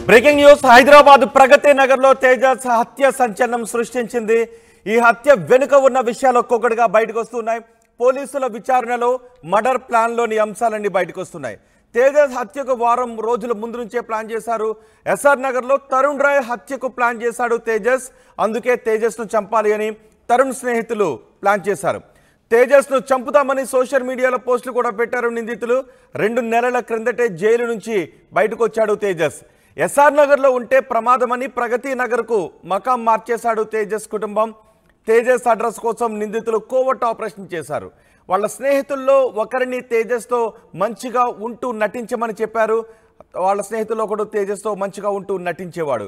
Breaking news Hyderabad Pragathi Nagar లో తేజస్ హత్య సంచలనం సృష్టించింది. ఈ హత్య వెనుక ఉన్న విషయాలు ఒక్కొక్కటిగా బయటకు వస్తున్నాయి. పోలీసుల విచారణలో మర్డర్ ప్లాన్ లోని అంశాలన్నీ బయటకు వస్తున్నాయి. తేజస్ హత్యకు వారం రోజుల ముందు నుంచే ప్లాన్ చేశారు. ఎస్ఆర్ నగర్ లో తరుణ్ రాయ్ హత్యకు ప్లాన్ చేశాడు తేజస్. అందుకే తేజస్ ను చంపాలి అని తరుణ్ స్నేహితులు ప్లాన్ చేశారు. తేజస్ ను చంపుతామని సోషల్ మీడియాలో పోస్టులు కూడా పెట్టారు నిందితులు. 2 నెలల క్రిందటే జైలు నుంచి బయటకు వచ్చాడు తేజస్. ఎస్ఆర్ నగర్ లో ఉంటే ప్రమాదమని ప్రగతి నగర్ కు మకాం మార్చేశాడు తేజస్ కుటుంబం. తేజస్ అడ్రస్ కోసం నిందితులు కోవర్ట్ ఆపరేషన్ చేశారు. వాళ్ళ స్నేహితుల్లో ఒకరిని తేజస్ తో మంచిగా ఉంటూ నటించమని చెప్పారు. వాళ్ళ స్నేహితుల్లో ఒకడు తేజస్ తో మంచిగా ఉంటూ నటించేవాడు.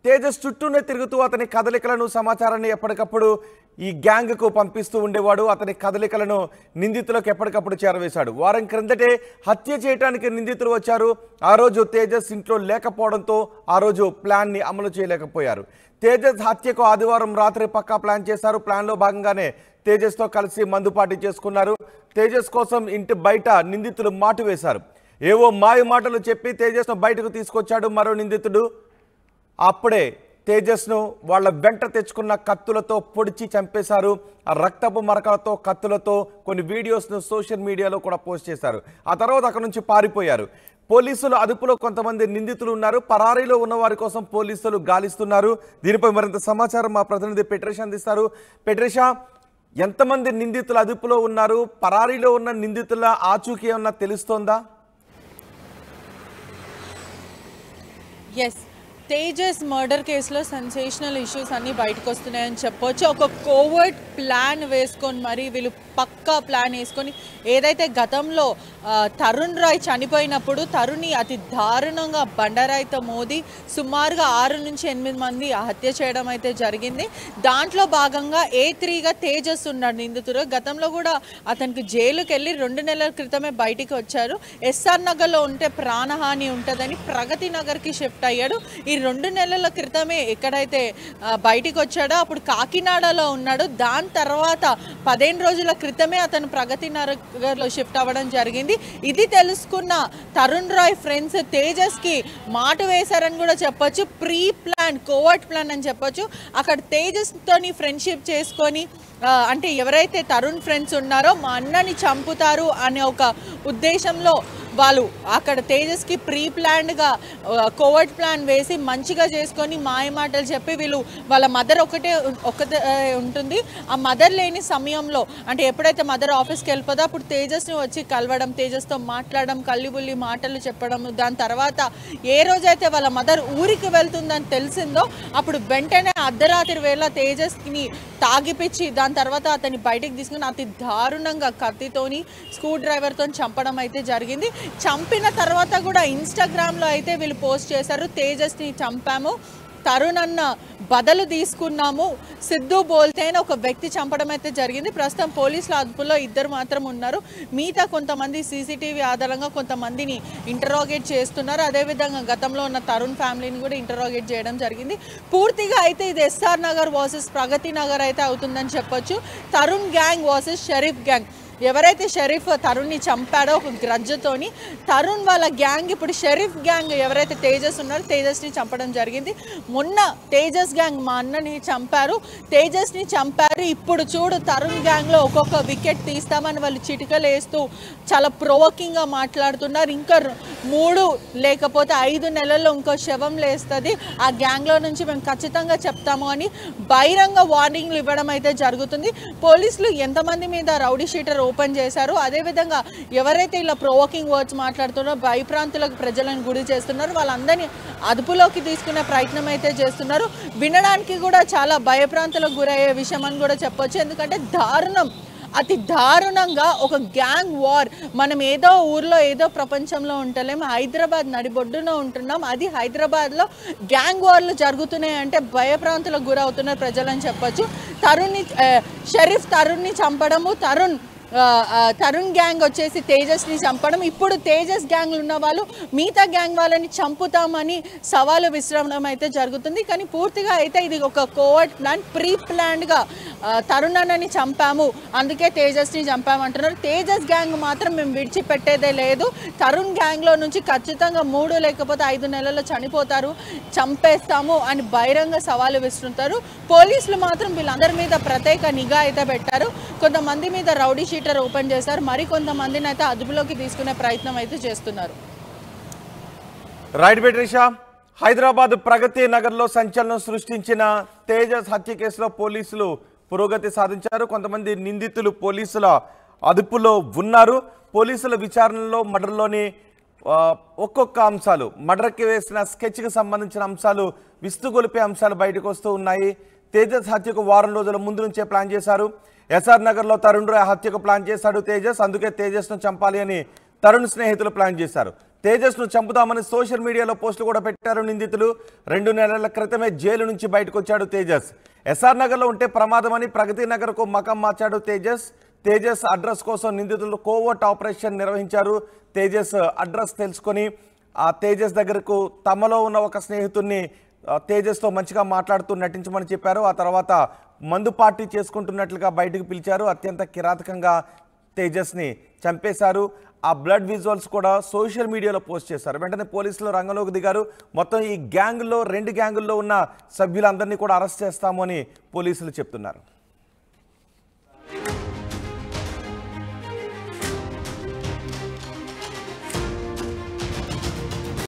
తేజస్ చుట్టూనే తిరుగుతూ అతని కదలికలను సమాచారాన్ని ఎప్పటికప్పుడు ఈ గ్యాంగ్ కు పంపిస్తూ ఉండేవాడు. అతని కదలికలను నిందితులకు ఎప్పటికప్పుడు చేరవేశాడు. వారం క్రిందటే హత్య చేయడానికి నిందితులు వచ్చారు. ఆ రోజు తేజస్ ఇంట్లో లేకపోవడంతో ఆ రోజు ప్లాన్ ని అమలు చేయలేకపోయారు. తేజస్ హత్యకు ఆదివారం రాత్రి పక్కా ప్లాన్ చేశారు. ప్లాన్ లో భాగంగానే తేజస్ తో కలిసి మందుపాటి చేసుకున్నారు. తేజస్ కోసం ఇంటి బయట నిందితులు మాటు వేశారు. ఏవో మాయ మాటలు చెప్పి తేజస్ ను బయటకు తీసుకొచ్చాడు మరో నిందితుడు. అప్పుడే తేజస్ ను వాళ్ళ వెంట తెచ్చుకున్న కత్తులతో పొడిచి చంపేశారు. ఆ రక్తపు మరకలతో కత్తులతో కొన్ని వీడియోస్ ను సోషల్ మీడియాలో కూడా పోస్ట్ చేశారు. ఆ తర్వాత అక్కడ నుంచి పారిపోయారు. పోలీసులు అదుపులో కొంతమంది నిందితులు ఉన్నారు. పరారీలో ఉన్న వారి కోసం పోలీసులు గాలిస్తున్నారు. దీనిపై మరింత సమాచారం మా ప్రతినిధి పెట్రేషా అందిస్తారు. పెట్రేషా, ఎంతమంది నిందితులు అదుపులో ఉన్నారు? పరారీలో ఉన్న నిందితుల ఆచూకీ ఏమన్నా తెలుస్తోందా? ఎస్, తేజస్ మర్డర్ కేసులో సెన్సేషనల్ ఇష్యూస్ అన్నీ బయటకు వస్తున్నాయని చెప్పొచ్చు. ఒక కోవర్ట్ ప్లాన్ వేసుకొని మరి వీళ్ళు పక్కా ప్లాన్ వేసుకొని ఏదైతే గతంలో తరుణ్ రాయ్ చనిపోయినప్పుడు తరుణ్ని అతి దారుణంగా బండరాయితో మోది సుమారుగా 6 నుంచి 8 మంది హత్య చేయడం అయితే జరిగింది. దాంట్లో భాగంగా A3గా తేజస్ ఉన్నాడు నిందితుడు. గతంలో కూడా అతనికి జైలుకి వెళ్ళి 2 నెలల క్రితమే బయటికి వచ్చారు. ఎస్ఆర్ నగర్లో ఉంటే ప్రాణహాని ఉంటుందని ప్రగతి నగర్కి షిఫ్ట్ అయ్యాడు. ఈ 2 నెలల క్రితమే ఎక్కడైతే బయటికి వచ్చాడో అప్పుడు కాకినాడలో ఉన్నాడు. దాని తర్వాత 15 రోజుల క్రితమే అతను ప్రగతి నగర్లో షిఫ్ట్ అవ్వడం జరిగింది. ఇది తెలుసుకున్న తరుణ్ రాయ్ ఫ్రెండ్స్ తేజస్ కి మాట వేశారని కూడా చెప్పొచ్చు. ప్రీ ప్లాన్ కోవర్ట్ ప్లాన్ అని చెప్పొచ్చు. అక్కడ తేజస్ తోని ఫ్రెండ్షిప్ చేసుకొని అంటే ఎవరైతే తరుణ్ ఫ్రెండ్స్ ఉన్నారో మా అన్నని చంపుతారు అనే ఒక ఉద్దేశంలో వాళ్ళు అక్కడ తేజస్కి ప్రీ ప్లాన్డ్గా కోవర్ట్ ప్లాన్ వేసి మంచిగా చేసుకొని మాయ మాటలు చెప్పి వీళ్ళు వాళ్ళ మదర్ ఒకటే ఉంటుంది. ఆ మదర్ లేని సమయంలో అంటే ఎప్పుడైతే మదర్ ఆఫీస్కి వెళ్ళిపోదో అప్పుడు తేజస్ని వచ్చి కలవడం, తేజస్తో మాట్లాడడం, కల్లిబుల్లి మాటలు చెప్పడం. దాని తర్వాత ఏ రోజైతే వాళ్ళ మదర్ ఊరికి వెళ్తుందని తెలిసిందో అప్పుడు వెంటనే అర్ధరాత్రి వేళ తేజస్ని తాగిపిచ్చి దాని తర్వాత అతన్ని బయటికి తీసుకుని అతి దారుణంగా కత్తితోని స్క్రూ డ్రైవర్తో చంపడం అయితే జరిగింది. చంపిన తర్వాత కూడా ఇన్స్టాగ్రామ్లో అయితే వీళ్ళు పోస్ట్ చేశారు, తేజస్ని చంపాము, తరుణ్ అన్న బదులు తీసుకున్నాము, సిద్ధు బోల్తే అని ఒక వ్యక్తి చంపడం అయితే జరిగింది. ప్రస్తుతం పోలీసుల అదుపులో 2 మాత్రం ఉన్నారు. మిగతా కొంతమంది సీసీటీవీ ఆధారంగా కొంతమందిని ఇంటరాగేట్ చేస్తున్నారు. అదేవిధంగా గతంలో ఉన్న తరుణ్ ఫ్యామిలీని కూడా ఇంటరాగేట్ చేయడం జరిగింది. పూర్తిగా అయితే ఇది ఎస్ఆర్ నగర్ వర్సెస్ ప్రగతి నగర్ అయితే అవుతుందని చెప్పొచ్చు. Tarun gang versus Sharif gang. ఎవరైతే షరీఫ్ తరుణ్ని చంపాడో ఒక గ్రజ్జతోని తరుణ్ వాళ్ళ గ్యాంగ్ ఇప్పుడు షరీఫ్ గ్యాంగ్ ఎవరైతే తేజస్ ఉన్నారో తేజస్ని చంపడం జరిగింది. మొన్న తేజస్ గ్యాంగ్ మా అన్నని చంపారు, తేజస్ని చంపారు. ఇప్పుడు చూడు తరుణ్ గ్యాంగ్లో ఒక్కొక్క వికెట్ తీస్తామని వాళ్ళు చిటికలు వేస్తూ చాలా ప్రొవోకింగ్గా మాట్లాడుతున్నారు. ఇంకా 3 లేకపోతే 5 నెలల్లో ఇంకో శవం లేస్తుంది, ఆ గ్యాంగ్లో నుంచి మేము ఖచ్చితంగా చెప్తాము అని బహిరంగ వార్నింగ్లు ఇవ్వడం అయితే జరుగుతుంది. పోలీసులు ఎంతమంది మీద రౌడీ షీటర్ ఓపెన్ చేశారు, అదేవిధంగా ఎవరైతే ఇలా ప్రొవోకింగ్ వర్డ్స్ మాట్లాడుతున్నారో భయప్రాంతులకు ప్రజలను గురి చేస్తున్నారు వాళ్ళందరినీ అదుపులోకి తీసుకునే ప్రయత్నం అయితే చేస్తున్నారు. వినడానికి కూడా చాలా భయప్రాంతులకు గురయ్యే విషయం అని కూడా చెప్పొచ్చు. ఎందుకంటే దారుణం, అతి దారుణంగా ఒక గ్యాంగ్ వార్. మనం ఏదో ఊర్లో ఏదో ప్రపంచంలో ఉంటలేము, హైదరాబాద్ నడిబొడ్డున ఉంటున్నాం. అది హైదరాబాద్లో గ్యాంగ్ వార్లు జరుగుతున్నాయి అంటే భయప్రాంతులకు గురవుతున్నారు ప్రజలని చెప్పొచ్చు. షరీఫ్ తరుణ్ని చంపడము, తరుణ్ తరుణ్ గ్యాంగ్ వచ్చేసి తేజస్ని చంపడం, ఇప్పుడు తేజస్ గ్యాంగ్లు ఉన్న వాళ్ళు మిగతా గ్యాంగ్ వాళ్ళని చంపుతామని సవాలు విసరడం అయితే జరుగుతుంది. కానీ పూర్తిగా అయితే ఇది ఒక కోవర్ట్ ప్లాన్, ప్రీ ప్లాన్డ్గా తరుణ్ అన్నని చంపాము అందుకే తేజస్ని చంపామంటున్నారు. తేజస్ గ్యాంగ్ మాత్రం మేము విడిచిపెట్టేదే లేదు, తరుణ్ గ్యాంగ్లో నుంచి ఖచ్చితంగా 3 లేకపోతే 5 నెలల్లో చనిపోతారు, చంపేస్తాము అని బహిరంగ సవాలు విసురుతారు. పోలీసులు మాత్రం వీళ్ళందరి మీద ప్రత్యేక నిఘా అయితే పెట్టారు. కొంతమంది మీద రౌడీ షీటర్ ఓపెన్ చేశారు, మరి కొంతమందిని అయితే అదుపులోకి తీసుకునే ప్రయత్నం అయితే చేస్తున్నారు. రైట్ బెట్రిషా, హైదరాబాద్ ప్రగతి నగర్లో సంచలనం సృష్టించిన తేజస్ హత్య కేసులో పోలీసులు పురోగతి సాధించారు. కొంతమంది నిందితులు పోలీసుల అదుపులో ఉన్నారు. పోలీసుల విచారణలో మర్డర్లోని ఒక్కొక్క అంశాలు, మర్డర్కి వేసిన స్కెచ్కి సంబంధించిన అంశాలు, విస్తుగొలిపే అంశాలు బయటకు వస్తూ ఉన్నాయి. తేజస్ హత్యకు వారం రోజుల ముందు నుంచే ప్లాన్ చేశారు. ఎస్ఆర్ నగర్లో తరుణ్ హత్యకు ప్లాన్ చేశాడు తేజస్. అందుకే తేజస్ను చంపాలి అని తరుణ్ స్నేహితులు ప్లాన్ చేశారు. తేజస్ను చంపుదామని సోషల్ మీడియాలో పోస్టులు కూడా పెట్టారు నిందితులు. 2 నెలల క్రితమే జైలు నుంచి బయటకు వచ్చాడు తేజస్. ఎస్ఆర్ నగర్లో ఉంటే ప్రమాదమని ప్రగతి నగర్కు మకం మార్చాడు తేజస్. తేజస్ అడ్రస్ కోసం నిందితులు కోవర్ట్ ఆపరేషన్ నిర్వహించారు. తేజస్ అడ్రస్ తెలుసుకొని ఆ తేజస్ దగ్గరకు తమలో ఉన్న ఒక స్నేహితుడిని తేజస్తో మంచిగా మాట్లాడుతూ నటించమని చెప్పారు. ఆ తర్వాత మందు పార్టీ చేసుకుంటున్నట్లుగా బయటకు పిలిచారు. అత్యంత కిరాతకంగా తేజస్ని చంపేశారు. ఆ బ్లడ్ విజువల్స్ కూడా సోషల్ మీడియాలో పోస్ట్ చేశారు. వెంటనే పోలీసులు రంగంలోకి దిగారు. మొత్తం ఈ గ్యాంగుల్లో 2 గ్యాంగుల్లో ఉన్న సభ్యులందరినీ కూడా అరెస్ట్ చేస్తాము అని పోలీసులు చెప్తున్నారు.